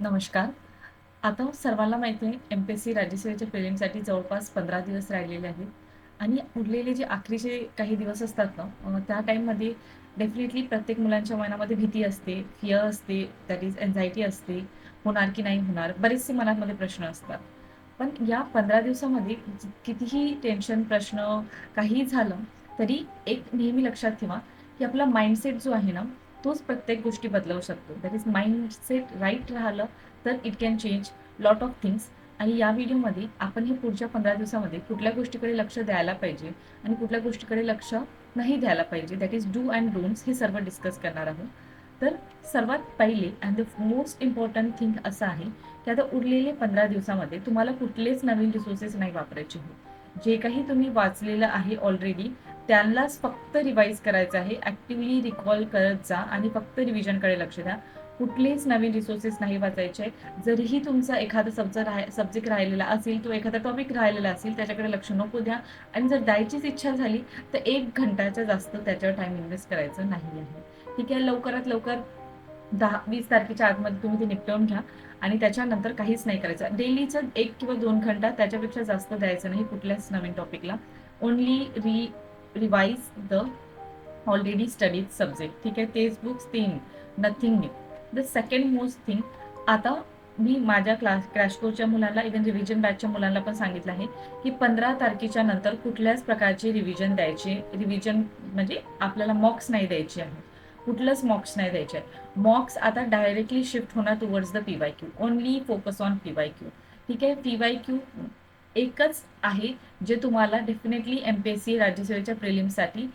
नमस्कार. आता सर्वांना माहिती आहे एम-पी-एस-सी राज्यसेवेच्या प्रिलिमसाठी जवळपास 15 दिवस राहिलेले आहेत आणि उरलेले जे अखेरचे काही दिवस असतात ना, त्या टाईममध्ये डेफिनेटली प्रत्येक मुलांच्या मनामध्ये भीती असते, फिअर असते, दॅट इज अँक्झायटी असते, होणार की नाही होणार, बरेचसे मनामध्ये प्रश्न असतात. पण या 15 दिवसामध्ये कितीही टेन्शन, प्रश्न काहीही झालं, तरी एक नेहमी लक्षात ठेवा, की आपला माइंडसेट जो आहे ना, तोच प्रत्येक गोष्टी बदलवू शकतो. दॅट इज माइंडसेट राईट राहिलं तर it can change lot of things. आणि या व्हिडिओमध्ये आपण हे पुढच्या 15 दिवसामध्ये कुठल्या गोष्टीकडे लक्ष द्यायला पाहिजे आणि कुठल्या गोष्टीकडे लक्ष नाही द्यायला पाहिजे, that is do and don'ts, हे सर्व डिस्कस करणार आहोत. तर सर्वात पहिले and the most important thing असं आहे की आता उरलेले 15 दिवसामध्ये तुम्हाला कुठलेच नवीन रिसोर्सेस नाही वापरायचे आहेत. जे काही तुम्ही वाचलेलं आहे ऑलरेडी त्यांनाच फक्त रिवाईज करायचं आहे. ॲक्टिव्हली रिकॉल करत जा आणि फक्त रिव्हिजनकडे लक्ष द्या. कुठलेच नवीन रिसोर्सेस नाही वाचायचे. जरीही तुमचा एखादा सब्जेक्ट राहिलेला असेल, तो एखादा टॉपिक राहिलेला असेल, त्याच्याकडे लक्ष नको द्या. आणि जर द्यायचीच इच्छा झाली तर 1 घंटाच्या जास्त त्याच्यावर टाईम इन्व्हेस्ट करायचं नाही आहे. ठीक आहे, लवकरात लवकर 10-20 तारखेच्या आतमध्ये तुम्ही ते निपटवून घ्या आणि त्याच्यानंतर काहीच नाही करायचं. डेलीचं 1 किंवा 2 घंटा, त्याच्यापेक्षा जास्त द्यायचं नाही कुठल्याच नवीन टॉपिकला. Only revise the already studies subject. ठीक आहे, तेच बुक्स, तीन, nothing new. The second most thing, आता मी माझ्या क्रॅश कोर्सच्या मुलांना, इव्हन रिव्हिजन बॅचच्या मुलांना पण सांगितलं आहे की 15 तारखेच्या नंतर कुठल्याच प्रकारचे रिव्हिजन द्यायचे, रिव्हिजन म्हणजे आपल्याला मॉक्स नाही द्यायचे आहे, कुठलंच मॉक्स नाही द्यायचे आहे. मॉक्स आता डायरेक्टली शिफ्ट होणार towards the PYQ. Only focus on PYQ. ठीक आहे, PYQ एकच आहे जे तुम्हाला डेफिनेटली MPSC राज्यसेवेच्या प्रिलिम्ससाठी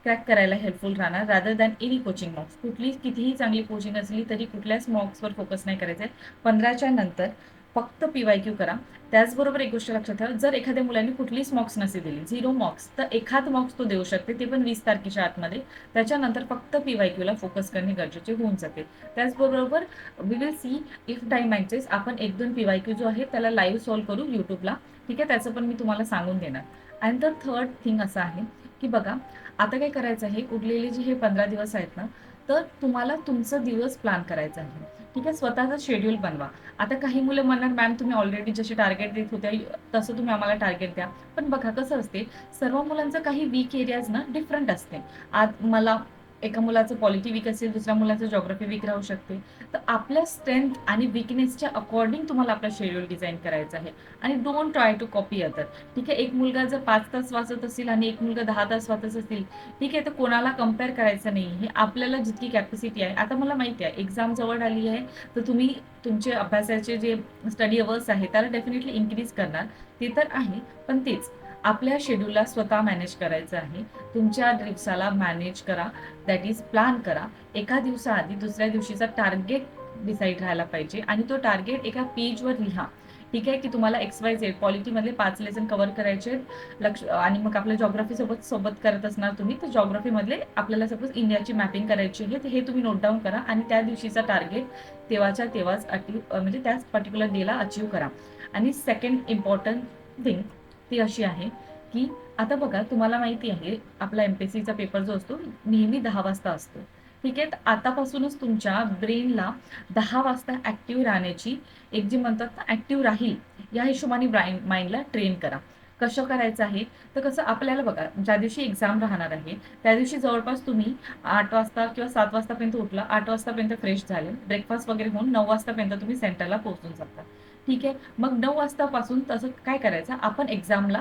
क्रॅक करायला हेल्पफुल राहणार, रादर दॅन एनी कोचिंग मॉक्स. कुठली कितीही चांगली कोचिंग असली तरी कुठल्याच मॉक्सवर फोकस नाही करायचं आहे. 15च्या नंतर फक्त PYQ करा. त्याचबरोबर एक गोष्ट लक्षात ठेवा, जर एखाद्या मुलांनी कुठलीच मॉक्स नसेल दिली, 0 मॉक्स, तर एखाद मॉक्स तो देऊ शकते, ते पण 20 तारखेच्या आतमध्ये. त्याच्यानंतर फक्त PYQला फोकस करणे गरजेचे होऊन जाते. त्याचबरोबर we will see if time matches, आपण 1-2 PYQ जो आहे त्याला लाईव्ह सॉल्व्ह करू यूट्यूबला. ठीक आहे, त्याचं पण मी तुम्हाला सांगून देणार. अँड द थर्ड थिंग असं आहे की बघा, आता काय करायचं आहे, उरलेले जे हे 15 दिवस आहेत ना, तर तुम्हाला तुमचं दिवस प्लॅन करायचं आहे. ठीक आहे, स्वतःचा शेड्यूल बनवा. आता काही मुलं म्हणणार, मॅम तुम्ही ऑलरेडी जसे टार्गेट देत होत्या तसं तुम्ही आम्हाला टार्गेट द्या. पण बघा कसं असते, सर्व मुलांचं काही वीक एरियाज ना डिफरंट असते. आज मला एका मुलाचं पॉलिटी वीक असेल, दुसऱ्या मुलाचं जॉग्राफी वीक राहू शकते. तर आपल्या स्ट्रेंथ आणि वीकनेसच्या अकॉर्डिंग तुम्हाला आपला शेड्यूल डिझाईन करायचा आहे. आणि don't try to copy other. ठीक आहे, एक मुलगा जर 5 तास वाचत असेल आणि एक मुलगा 10 तास वाचत असेल, ठीक आहे, तर कोणाला कम्पेअर करायचं नाही. हे आपल्याला जितकी कॅपॅसिटी आहे, आता मला माहिती आहे एक्झाम जवळ आली आहे, तर तुम्ही तुमचे अभ्यासाचे जे स्टडी अवर्स आहे त्याला डेफिनेटली इन्क्रीज करणार, ते तर आहे. पण तेच आपल्या शेड्यूलला स्वतः मॅनेज करायचं आहे. तुमच्या दिवसाला मॅनेज करा, दॅट इज प्लॅन करा. एका दिवसाआधी दुसऱ्या दिवशीचा टार्गेट डिसाईड राहायला पाहिजे आणि तो टार्गेट एका पेजवर लिहा. ठीक आहे, की तुम्हाला XYZ पॉलिटीमधले 5 लेसन कव्हर करायचे लक्ष. आणि मग आपल्या जॉग्राफी सोबत सोबत करत असणार तुम्ही, तर जॉग्राफीमधले आपल्याला सपोज इंडियाची मॅपिंग करायची आहे, तर हे तुम्ही नोट डाऊन करा आणि त्या दिवशीचा टार्गेट तेव्हाच्या तेव्हाच म्हणजे त्याच पर्टिक्युलर डेला अचीव्ह करा. आणि सेकंड इम्पॉर्टंट थिंग ती अशी आहे की आता बघा, तुम्हाला माहिती आहे आपला MPSCचा पेपर जो असतो नेहमी 10 वाजता असतो. ठीक आहे, तर आतापासूनच तुमच्या ब्रेनला 10 वाजता ऍक्टिव्ह राहण्याची, एक जी म्हणतात ना ऍक्टिव्ह राहील, या हिशोबाने माइंडला ट्रेन करा. कसं करायचं आहे, तर कसं आपल्याला बघा, ज्या दिवशी एक्झाम राहणार आहे त्या दिवशी जवळपास तुम्ही 8 वाजता किंवा 7 वाजतापर्यंत उठला, 8 वाजतापर्यंत फ्रेश झाले, ब्रेकफास्ट वगैरे होऊन 9 वाजतापर्यंत तुम्ही सेंटरला पोहोचून जाता. ठीक आहे, मग 9 वाजतापासून तसं काय करायचं, आपण एक्झामला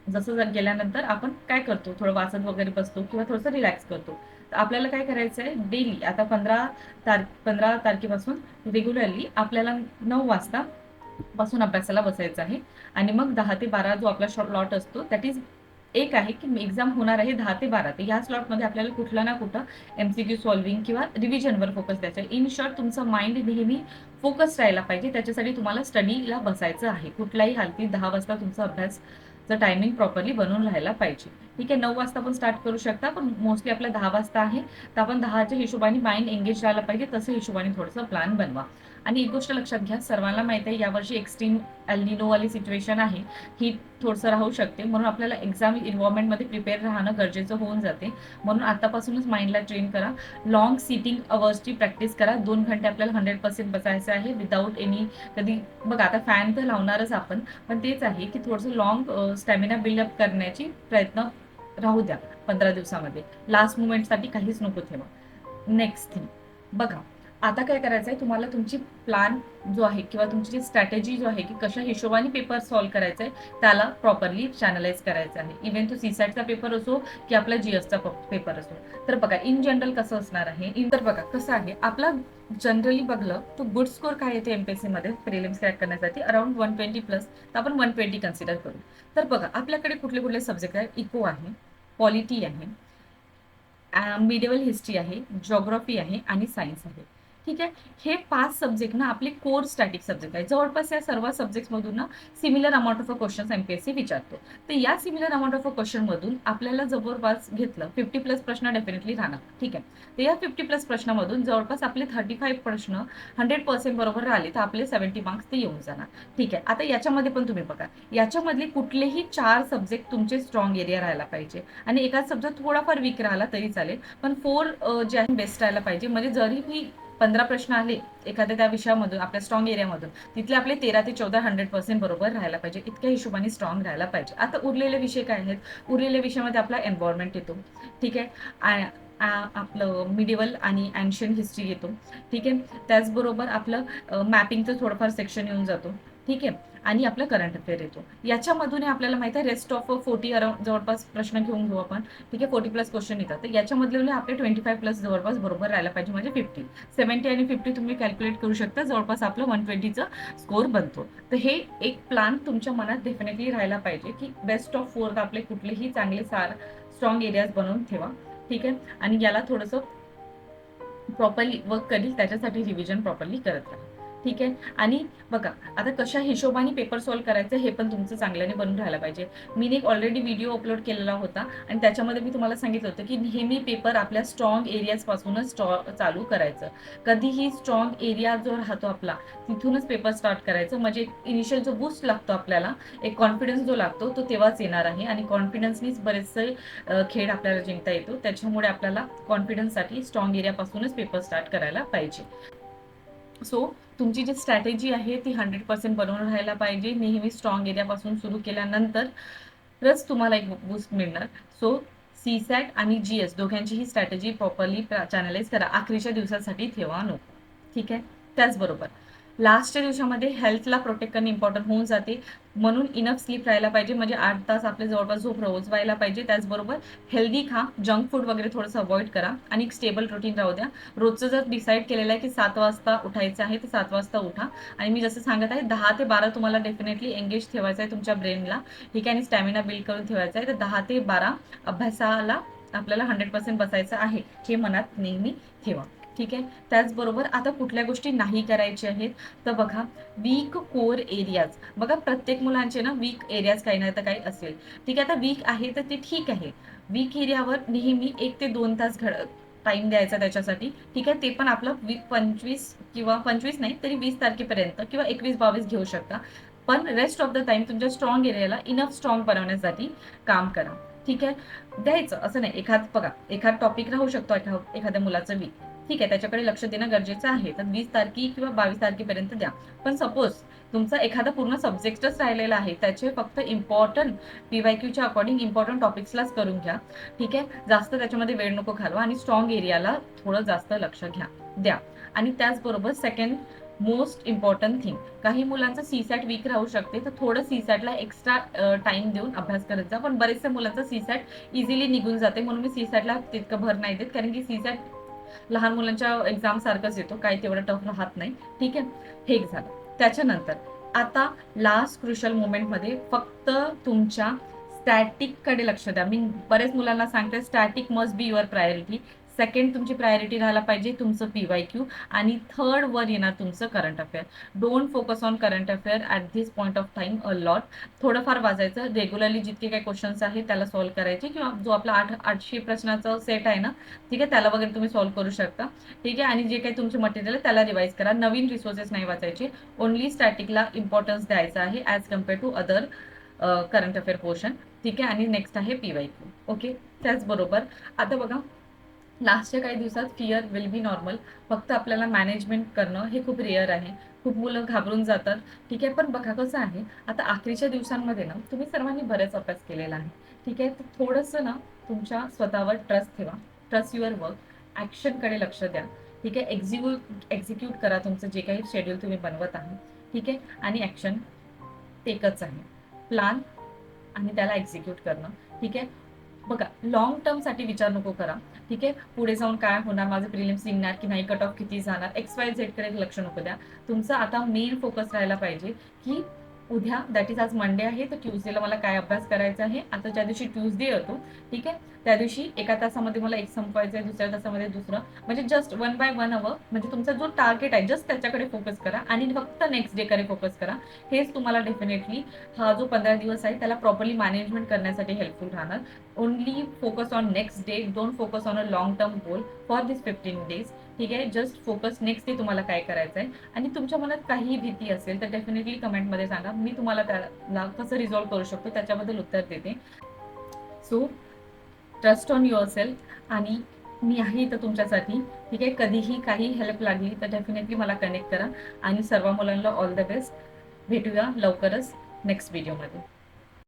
जसं गेल्यानंतर आपण काय करतो, थोडं वाचत वगैरे बसतो किंवा थोडंसं रिलॅक्स करतो. तर आपल्याला काय करायचं आहे, डेली आता 15 तारखेपासून रेग्युलरली आपल्याला 9 वाजता पासून अभ्यासाला बसायचं आहे. आणि मग 10 ते 12 जो आपला स्लॉट असतो, दॅट इज एक आहे की एक्झाम होणार आहे 10 ते 12, तर ह्या स्लॉटमध्ये आपल्याला कुठला ना कुठं MCQ सॉल्व्हिंग किंवा रिव्हिजनवर फोकस द्यायचा आहे. इन शॉर्ट तुमचं माइंड नेहमी फोकस राहायला पाहिजे, त्याच्यासाठी तुम्हाला स्टडीला बसायचं आहे. कुठल्याही हालतीत 10 वाजता तुमचा अभ्यासचं टायमिंग प्रॉपरली बनवून राहायला पाहिजे. ठीक आहे, 9 वाजता पण स्टार्ट करू शकता, पण मोस्टली आपला 10 वाजता आहे, तर आपण 10च्या हिशोबाने माइंड एंगेज राहायला पाहिजे, तसं हिशोबाने थोडंसं प्लॅन बनवा. आणि एक गोष्ट लक्षात घ्या, सर्वांना माहिती आहे यावर्षी एक्स्ट्रीम एल वाली सिच्युएशन आहे, ही थोडंसं राहू शकते. म्हणून आपल्याला एक्झाम इन्व्हायरमेंटमध्ये प्रिपेअर राहणं गरजेचं होऊन जाते. म्हणून आतापासूनच माइंडला ट्रेन करा. लॉंग सिटिंग अवर्सची प्रॅक्टिस करा. 2 घंटे आपल्याला 100% बसायचं आहे विदाऊट एनी. कधी बघा, आता फॅन तर लावणारच आपण, पण तेच आहे की थोडंसं लॉंग स्टॅमिना बिल्डअप करण्याची प्रयत्न राहू द्या 15 दिवसामध्ये. लास्ट मुमेंटसाठी काहीच नको ठेवा. नेक्स्ट थिंग बघा, आता काय करायचं आहे तुम्हाला, तुमची प्लॅन जो आहे किंवा तुमची जी स्ट्रॅटेजी जो आहे की कशा हिशोबाने पेपर सॉल्व्ह करायचा आहे त्याला प्रॉपरली चॅनलाइज करायचं आहे. इव्हन तो सीसॅटचा पेपर असो की आपला जीएसचा पेपर असो. तर बघा, इन जनरल कसं असणार आहे, तर बघा कसं आहे आपला जनरली बघलं तो गुड स्कोर काय येते एमपीएससी मध्ये प्रिलिम्स क्रॅक करण्यासाठी अराउंड 120 प्लस, तर आपण 120 कन्सिडर करू. तर बघा आपल्याकडे कुठले कुठले सब्जेक्ट आहेत, इको आहे, पॉलिटी आहे, मिडिवल हिस्ट्री आहे, जिओग्राफी आहे आणि सायन्स आहे. ठीक आहे, हे 5 सब्जेक्ट ना आपले कोर स्टॅटिक सब्जेक्ट आहे. जवळपास या सर्व सब्जेक्ट्समधून ना similar amount of questions MPSC विचारतो. तर या सिमिलर अमाऊंट ऑफ क्वेश्चन मधून आपल्याला जवळपास घेतलं 50 प्लस प्रश्न डेफिनेटली राहणार. ठीक आहे, तर या 50 प्लस प्रश्नामधून जवळपास आपले 35 प्रश्न 100% बरोबर राहिले तर आपले 70 मार्क्स ते येऊन जाणार. ठीक आहे, आता याच्यामध्ये पण तुम्ही बघा, याच्यामधले कुठलेही 4 सब्जेक्ट तुमचे स्ट्रॉंग एरिया राहायला पाहिजे आणि एका सब्जेक्ट थोडाफार वीक राहिला तरी चालेल, पण 4 जे आहे बेस्ट राहायला पाहिजे. म्हणजे जरी मी 15 प्रश्न आले एखाद्या त्या विषयामधून आपल्या स्ट्रॉंग एरियामधून, तिथले आपले 13 ते 14 100% बरोबर राहायला पाहिजे. इतक्या हिशोबाने स्ट्रॉंग राहायला पाहिजे. आता उरलेले विषय काय आहेत, उरलेल्या विषयामध्ये आपला एन्व्हायरमेंट येतो. ठीक आहे, आपलं मिडिवल आणि अँशियंट हिस्ट्री येतो. ठीक आहे, त्याचबरोबर आपलं मॅपिंगचं थोडंफार सेक्शन येऊन जातो. ठीक आहे, आणि आपलं करंट अफेअर येतो. याच्यामधून आपल्याला माहिती आहे रेस्ट ऑफ 40 अराउंड जवळपास प्रश्न घेऊन घेऊ आपण. ठीक आहे, 40 प्लस क्वेश्चन येतात. तर याच्यामधले आपले 25 प्लस जवळपास बरोबर राहायला पाहिजे, म्हणजे 50. 70 आणि 50 तुम्ही कॅल्क्युलेट करू शकता, जवळपास आपलं 120चा स्कोर बनतो. तर हे एक प्लॅन तुमच्या मनात डेफिनेटली राहायला पाहिजे की बेस्ट ऑफ 4 आपले कुठलेही चांगले स्ट्रॉंग एरियाज बनवून ठेवा. ठीक आहे, आणि याला थोडंसं प्रॉपरली वर्क करील, त्याच्यासाठी रिव्हिजन प्रॉपरली करत राहा. ठीक आहे, आणि बघा आता कशा हिशोबाने पेपर सॉल्व्ह करायचं हे पण तुमचं चांगल्याने बनून राहायला पाहिजे. मी एक ऑलरेडी व्हिडिओ अपलोड केलेला होता आणि त्याच्यामध्ये मी तुम्हाला सांगितलं होतं की नेहमी पेपर आपल्या स्ट्रॉंग एरियाज पासूनच चालू करायचं. कधीही स्ट्रॉंग एरिया जो राहतो आपला तिथूनच पेपर स्टार्ट करायचं, म्हणजे इनिशियल जो बूस्ट लागतो आपल्याला, एक कॉन्फिडन्स जो लागतो तो तेव्हाच येणार आहे. आणि कॉन्फिडन्सनीच बरेचसे खेळ आपल्याला जिंकता येतो. त्याच्यामुळे आपल्याला कॉन्फिडन्ससाठी स्ट्रॉंग एरियापासूनच पेपर स्टार्ट करायला पाहिजे. सो तुमची जी स्ट्रॅटेजी आहे ती 100% बनवून राहायला पाहिजे. नेहमी स्ट्रॉंग एरियापासून सुरू केल्यानंतरच तुम्हाला एक बूस्ट मिळणार. सो सीसॅट आणि जीएस दोघांची ही स्ट्रॅटेजी प्रॉपरली चॅनलाइज करा. आखरीच्या दिवसासाठी ठेवा नको. ठीक आहे, त्याचबरोबर लास्टच्या दिवसामध्ये हेल्थला प्रोटेक्ट करणं इम्पॉर्टंट होऊन जाते. म्हणून इनफ स्लीप राहायला पाहिजे, म्हणजे 8 तास आपले जवळपास झोप रोज व्हायला पाहिजे. त्याचबरोबर हेल्दी खा, जंक फूड वगैरे थोडंसं अवॉइड करा आणि एक स्टेबल रुटीन राहू द्या. रोजचं जर डिसाईड केलेलं आहे की 7 वाजता उठायचं आहे तर 7 वाजता उठा. आणि मी जसं सांगत आहे 10 ते 12 तुम्हाला डेफिनेटली एंगेज ठेवायचं आहे तुमच्या ब्रेनला. ठीक आहे, आणि स्टॅमिना बिल्ड करून ठेवायचा आहे. तर 10 ते 12 अभ्यासाला आपल्याला 100% बसायचं आहे, हे मनात नेहमी ठेवा. ठीक आहे, त्याचबरोबर आता कुठल्या गोष्टी नाही करायच्या आहेत तर बघा, वीक कोर एरियाज. बघा प्रत्येक मुलांचे ना वीक एरियाज काही नाही तर काही असेल. ठीक आहे, आता वीक आहे तर ते ठीक आहे. वीक एरियावर नेहमी 1 ते 2 तास टाइम द्यायचा त्याच्यासाठी. ठीक आहे, ते पण आपलं 25 किंवा 25 नाही तरी 20 तारखेपर्यंत किंवा 21-22 घेऊ शकता. पण रेस्ट ऑफ द टाइम तुमच्या स्ट्रॉंग एरियाला इनफ स्ट्रॉंग बनवण्यासाठी काम करा. ठीक आहे, द्यायचं असं नाही. एखाद टॉपिक राहू शकतो एखाद्या मुलाचं वीक. ठीक आहे, त्याच्याकडे लक्ष देणं गरजेचं आहे. तर 20 तारखे किंवा 22 तारखेपर्यंत द्या. पण सपोज तुमचा एखादा पूर्ण सब्जेक्टच राहिलेला आहे, त्याचे फक्त इम्पॉर्टंट पीवायक्यूच्या अकॉर्डिंग इम्पॉर्टंट टॉपिक्सलाच करून घ्या. ठीक आहे, जास्त त्याच्यामध्ये वेळ नको घालवा आणि स्ट्रॉंग एरियाला थोडं जास्त लक्ष द्या. आणि त्याचबरोबर सेकंड मोस्ट इम्पॉर्टंट थिंग, काही मुलांचं सीसॅट वीक राहू शकते, तर थोडं सीसॅटला एक्स्ट्रा टाइम देऊन अभ्यास करत जा. पण बरेचशा मुलांचं सीसॅट इझिली निघून जाते, म्हणून मी सीसॅटला तितकं भर नाही देत, कारण की सीसॅट लहान मुलांच्या एक्झाम सारखंच येतो, काही तेवढं टफ राहत नाही. ठीक आहे, हे एक झालं. त्याच्यानंतर आता लास्ट क्रुशियल मोमेंटमध्ये फक्त तुमच्या स्टॅटिक कडे लक्ष द्या. मी बरेच मुलांना सांगते static must be your priority. Second तुमची प्रायोरिटी राहायला पाहिजे तुमचं PYQ आणि थर्ड वर येणार तुमचं current affair. Don't focus on current affair at this point of time a lot. थोडंफार वाचायचं, रेग्युलरली जितके काही क्वेश्चन्स आहेत त्याला सॉल्व्ह करायचे, किंवा जो आपला 800 प्रश्नाचा सेट आहे ना, ठीक आहे, त्याला वगैरे तुम्ही सॉल्व्ह करू शकता. ठीक आहे, आणि जे काही तुमचे मटेरियल आहे त्याला रिवाईज करा. नवीन रिसोर्सेस नाही वाचायचे, ओनली स्टॅटिकला इम्पॉर्टन्स द्यायचा आहे as compare to other current affair portion. ठीक आहे, आणि नेक्स्ट आहे PYQ. ओके, त्याचबरोबर आता बघा, लास्टच्या काही दिवसात फिअर विल बी नॉर्मल. फक्त आपल्याला मॅनेजमेंट करणं हे खूप रेअर आहे. खूप मुलं घाबरून जातात. ठीक आहे, पण बघा कसं आहे, आता अखेरच्या दिवसांमध्ये ना तुम्ही सर्वांनी बरेच अभ्यास केलेला आहे. ठीक आहे, तर थोडंसं ना तुमच्या स्वतःवर ट्रस्ट ठेवा. Trust your work. ॲक्शनकडे लक्ष द्या. ठीक आहे, एक्झिक्यूट करा तुमचं जे काही शेड्यूल तुम्ही बनवत आहात. ठीक आहे, आणि ॲक्शन एकच आहे, प्लान आणि त्याला एक्झिक्यूट करणं. ठीक आहे, बघा लॉंग टर्मसाठी विचार नको करा. ठीक आहे, पुढे जाऊन काय होणार, माझं प्रिलिम्स निघणार की नाही, कट ऑफ किती जाणार, XYZ कडे लक्ष नको द्या. तुमचा आता मेन फोकस राहायला पाहिजे की उद्या, दॅट इज आज मंडे आहे, तर ट्यूजडेला मला काय अभ्यास करायचा आहे. आता ज्या दिवशी ट्यूजडे येतो, ठीक आहे, त्या दिवशी एका तासामध्ये मला एक संपवायचं आहे, दुसऱ्या तासामध्ये दुसरं, म्हणजे जस्ट 1 बाय 1 अवर, म्हणजे तुमचा जो टार्गेट आहे जस्ट त्याच्याकडे फोकस करा आणि फक्त नेक्स्ट डेकडे फोकस करा. हेच तुम्हाला डेफिनेटली हा जो 15 दिवस आहे त्याला प्रॉपरली मॅनेजमेंट करण्यासाठी हेल्पफुल राहणार. Only focus on next day, don't focus on a long term goal for this 15 days. ठीक आहे, जस्ट फोकस नेक्स्ट डे तुम्हाला काय करायचं आहे. आणि तुमच्या मनात काहीही भीती असेल तर डेफिनेटली कमेंटमध्ये सांगा, मी तुम्हाला त्याला कसं रिझॉल्व्ह करू शकतो त्याच्याबद्दल उत्तर देते. So trust on your self, आणि मी आहे इथं तुमच्यासाठी. ठीक आहे, कधीही काही हेल्प लागली तर डेफिनेटली मला कनेक्ट करा. आणि सर्व मुलांना ऑल द बेस्ट. भेटूया लवकरच नेक्स्ट व्हिडिओमध्ये.